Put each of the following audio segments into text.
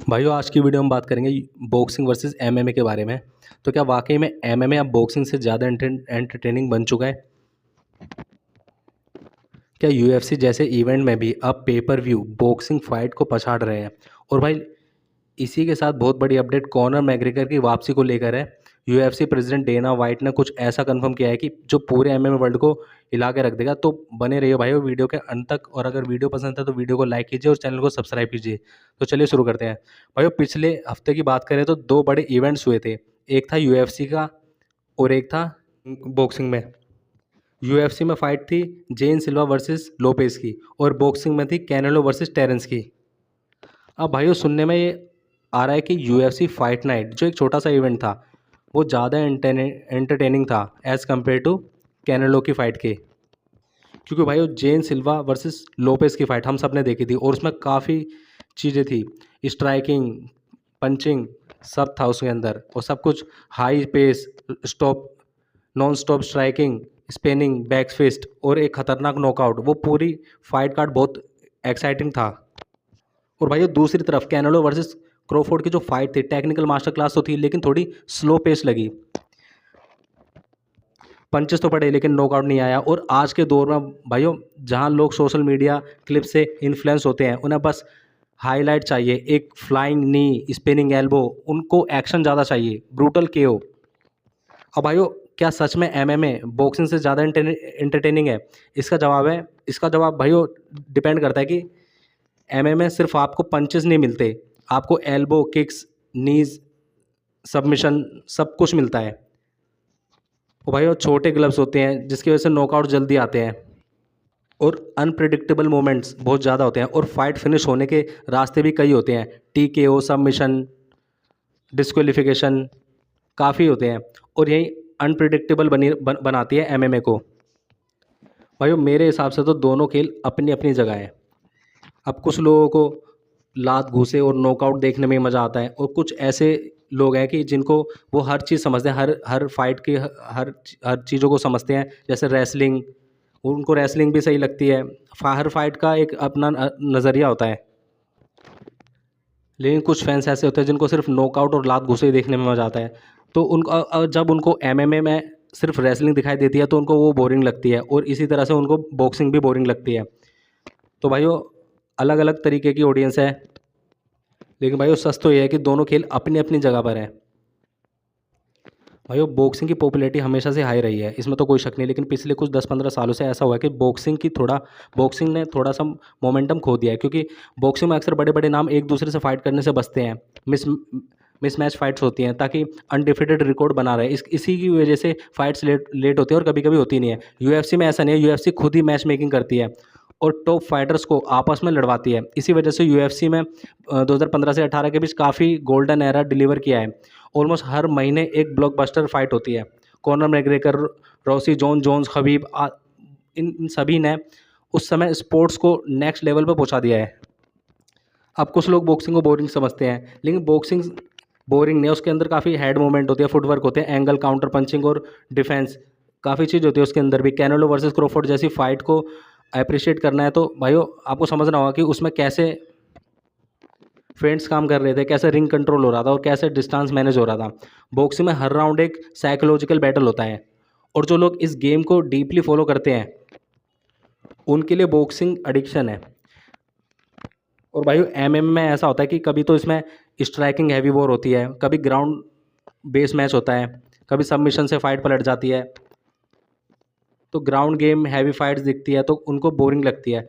भाइयों आज की वीडियो में बात करेंगे बॉक्सिंग वर्सेस एमएमए के बारे में। तो क्या वाकई में एमएमए अब बॉक्सिंग से ज़्यादा एंटरटेनिंग बन चुका है? क्या यूएफसी जैसे इवेंट में भी अब पेपर व्यू बॉक्सिंग फाइट को पछाड़ रहे हैं? और भाई इसी के साथ बहुत बड़ी अपडेट कॉनर मैग्रेगर की वापसी को लेकर है। यूएफसी प्रेसिडेंट डेना वाइट ने कुछ ऐसा कंफर्म किया है कि जो पूरे एमएमए वर्ल्ड को हिला के रख देगा। तो बने रहिए भाइयों वीडियो के अंत तक, और अगर वीडियो पसंद है तो वीडियो को लाइक कीजिए और चैनल को सब्सक्राइब कीजिए। तो चलिए शुरू करते हैं। भाइयों पिछले हफ्ते की बात करें तो दो बड़े इवेंट्स हुए थे। एक था यूएफसी का और एक था बॉक्सिंग में। यूएफसी में फाइट थी जेन सिल्वा वर्सेस लोपेस की, और बॉक्सिंग में थी कैनेलो वर्सेस टेरेंस की। अब भाइयों सुनने में ये आ रहा है कि यूएफसी फाइट नाइट जो एक छोटा सा इवेंट था वो ज़्यादा एंटरटेनिंग था एज़ कम्पेयर टू कैनेलो की फ़ाइट के। क्योंकि भाई वो जेन सिल्वा वर्सेस लोपेस की फ़ाइट हम सब ने देखी थी और उसमें काफ़ी चीज़ें थी। स्ट्राइकिंग, पंचिंग सब था उसके अंदर, और सब कुछ high pace, stop, non stop striking, spinning, back fist और एक खतरनाक नॉकआउट। वो पूरी फाइट कार्ड बहुत एक्साइटिंग था। और भाई दूसरी तरफ कैनेलो वर्सेस क्रोफोर्ड की जो फाइट थी, टेक्निकल मास्टर क्लास तो थी लेकिन थोड़ी स्लो पेस लगी। पंचेस तो पड़े लेकिन नॉकआउट नहीं आया। और आज के दौर में भाइयों जहां लोग सोशल मीडिया क्लिप से इन्फ्लुएंस होते हैं, उन्हें बस हाईलाइट चाहिए, एक फ्लाइंग नी, स्पिनिंग एल्बो, उनको एक्शन ज़्यादा चाहिए, ब्रूटल केओ। अब भाइयों क्या सच में एमएमए बॉक्सिंग से ज़्यादा एंटरटेनिंग है? इसका जवाब भाइयों डिपेंड करता है कि एमएमए सिर्फ आपको पंचेस नहीं मिलते, आपको एल्बो, किक्स, नीज, सबमिशन सब कुछ मिलता है। और भाई वो छोटे ग्लव्स होते हैं जिसकी वजह से नॉकआउट जल्दी आते हैं, और अनप्रिडिक्टेबल मोमेंट्स बहुत ज़्यादा होते हैं, और फाइट फिनिश होने के रास्ते भी कई होते हैं। टीकेओ, सबमिशन, डिस्क्वालिफिकेशन काफ़ी होते हैं, और यही अनप्रिडिक्टेबल बनाती है एमएमए को। भाई मेरे हिसाब से तो दोनों खेल अपनी अपनी जगह है। अब कुछ लोगों को लात घूसे और नॉकआउट देखने में मज़ा आता है, और कुछ ऐसे लोग हैं कि जिनको वो हर चीज़ समझते हैं, हर हर फाइट की हर चीज़ों को समझते हैं। जैसे रेसलिंग, उनको रेसलिंग भी सही लगती है। हर फाइट का एक अपना नज़रिया होता है। लेकिन कुछ फैंस ऐसे होते हैं जिनको सिर्फ नॉकआउट और लात घूसे ही देखने में मज़ा आता है। तो उनको जब उनको एमएमए में सिर्फ रेसलिंग दिखाई देती है तो उनको वो बोरिंग लगती है, और इसी तरह से उनको बॉक्सिंग भी बोरिंग लगती है। तो भाइयों अलग अलग तरीके की ऑडियंस है, लेकिन भाइयों सच तो ये है कि दोनों खेल अपनी अपनी जगह पर हैं। भाइयों बॉक्सिंग की पॉपुलैरिटी हमेशा से हाई रही है, इसमें तो कोई शक नहीं, लेकिन पिछले कुछ 10-15 सालों से ऐसा हुआ है कि बॉक्सिंग ने थोड़ा सा मोमेंटम खो दिया है। क्योंकि बॉक्सिंग में अक्सर बड़े बड़े नाम एक दूसरे से फाइट करने से बचते हैं। मिसमैच फाइट्स होती हैं ताकि अनडिफिटेड रिकॉर्ड बना रहे। इसी की वजह से फाइट्स लेट होती है और कभी कभी होती नहीं है। यूएफसी में ऐसा नहीं है, यूएफसी खुद ही मैच मेकिंग करती है और टॉप फाइटर्स को आपस में लड़वाती है। इसी वजह से यूएफसी में 2015 से 18 के बीच काफ़ी गोल्डन एरा डिलीवर किया है। ऑलमोस्ट हर महीने एक ब्लॉकबस्टर फाइट होती है। Conor McGregor, Rossi Jones, Khabib, इन सभी ने उस समय स्पोर्ट्स को नेक्स्ट लेवल पर पहुंचा दिया है। अब कुछ लोग बॉक्सिंग को बोरिंग समझते हैं, लेकिन बॉक्सिंग बोरिंग नहीं है। उसके अंदर काफ़ी हेड मूवमेंट होती है, फुटवर्क होते हैं, एंगल, काउंटर पंचिंग और डिफेंस, काफ़ी चीज़ होती है उसके अंदर भी। कैनेलो वर्सेस क्रोफोर्ड जैसी फाइट को अप्रिशिएट करना है तो भाइयों आपको समझना होगा कि उसमें कैसे फेंट्स काम कर रहे थे, कैसे रिंग कंट्रोल हो रहा था और कैसे डिस्टेंस मैनेज हो रहा था। बॉक्सिंग में हर राउंड एक साइकोलॉजिकल बैटल होता है, और जो लोग इस गेम को डीपली फॉलो करते हैं उनके लिए बॉक्सिंग एडिक्शन है। और भाई एमएम में ऐसा होता है कि कभी तो इसमें स्ट्राइकिंग हैवी वॉर होती है, कभी ग्राउंड बेस मैच होता है, कभी सबमिशन से फाइट पलट जाती है। तो ग्राउंड गेम हैवी फाइट्स दिखती है तो उनको बोरिंग लगती है।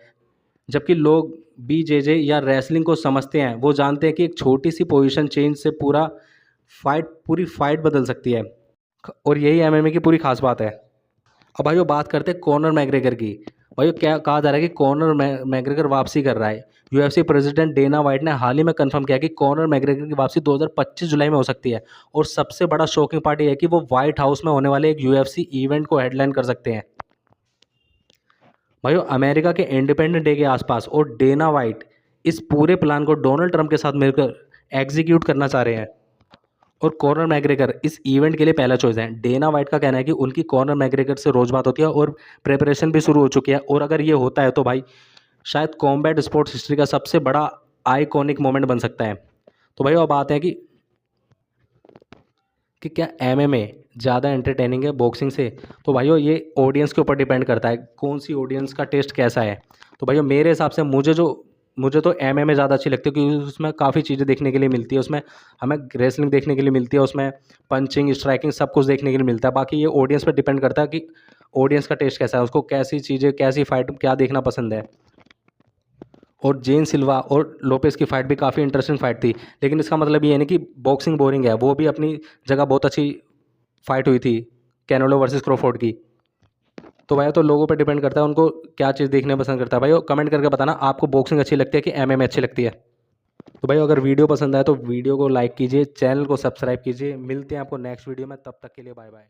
जबकि लोग बीजेजे या रेसलिंग को समझते हैं, वो जानते हैं कि एक छोटी सी पोजीशन चेंज से पूरी फाइट बदल सकती है, और यही एमएमए की पूरी खास बात है। अब भाइयों बात करते हैं कॉनर मैग्रेगर की। भाइयों क्या कहा जा रहा है कि कॉनर मैग्रेगर वापसी कर रहा है। यूएफसी प्रेसिडेंट डेना वाइट ने हाल ही में कंफर्म किया कि कॉनर मैग्रेगर की वापसी 2025 जुलाई में हो सकती है। और सबसे बड़ा शॉकिंग पार्ट यह है कि वो व्हाइट हाउस में होने वाले एक यूएफसी इवेंट को हेडलाइन कर सकते हैं। भाइयों अमेरिका के इंडिपेंडेंट डे के आसपास, और डेना वाइट इस पूरे प्लान को डोनाल्ड ट्रंप के साथ मिलकर एग्जीक्यूट करना चाह रहे हैं। और कॉनर मैग्रेगर इस इवेंट के लिए पहला चॉइस है। डेना वाइट का कहना है कि उनकी कॉनर मैग्रेगर से रोज बात होती है और प्रिपरेशन भी शुरू हो चुकी है, और अगर ये होता है तो भाई शायद कॉम्बैट स्पोर्ट्स हिस्ट्री का सबसे बड़ा आइकॉनिक मोमेंट बन सकता है। तो भाई अब आते हैं कि क्या एमएमए ज़्यादा एंटरटेनिंग है बॉक्सिंग से। तो भाइयों ये ऑडियंस के ऊपर डिपेंड करता है कौन सी ऑडियंस का टेस्ट कैसा है। तो भाइयों मेरे हिसाब से मुझे तो एमएमए ज़्यादा अच्छी लगती है, क्योंकि उसमें काफ़ी चीज़ें देखने के लिए मिलती है, उसमें हमें रेसलिंग देखने के लिए मिलती है, उसमें पंचिंग स्ट्राइकिंग सब कुछ देखने के लिए मिलता है। बाकी ये ऑडियंस पर डिपेंड करता है कि ऑडियंस का टेस्ट कैसा है, उसको कैसी चीज़ें कैसी फाइट क्या देखना पसंद है। और जेन सिल्वा और लोपेस की फाइट भी काफ़ी इंटरेस्टिंग फाइट थी, लेकिन इसका मतलब ये नहीं कि बॉक्सिंग बोरिंग है, वो भी अपनी जगह बहुत अच्छी फाइट हुई थी, कैनेलो वर्सेस क्रोफोर्ड की। तो भाई तो लोगों पे डिपेंड करता है उनको क्या चीज़ देखना पसंद करता है। भाई कमेंट करके बताना आपको बॉक्सिंग अच्छी लगती है कि एमएमए अच्छी लगती है। तो भाई अगर वीडियो पसंद आए तो वीडियो को लाइक कीजिए, चैनल को सब्सक्राइब कीजिए। मिलते हैं आपको नेक्स्ट वीडियो में, तब तक के लिए बाय बाय।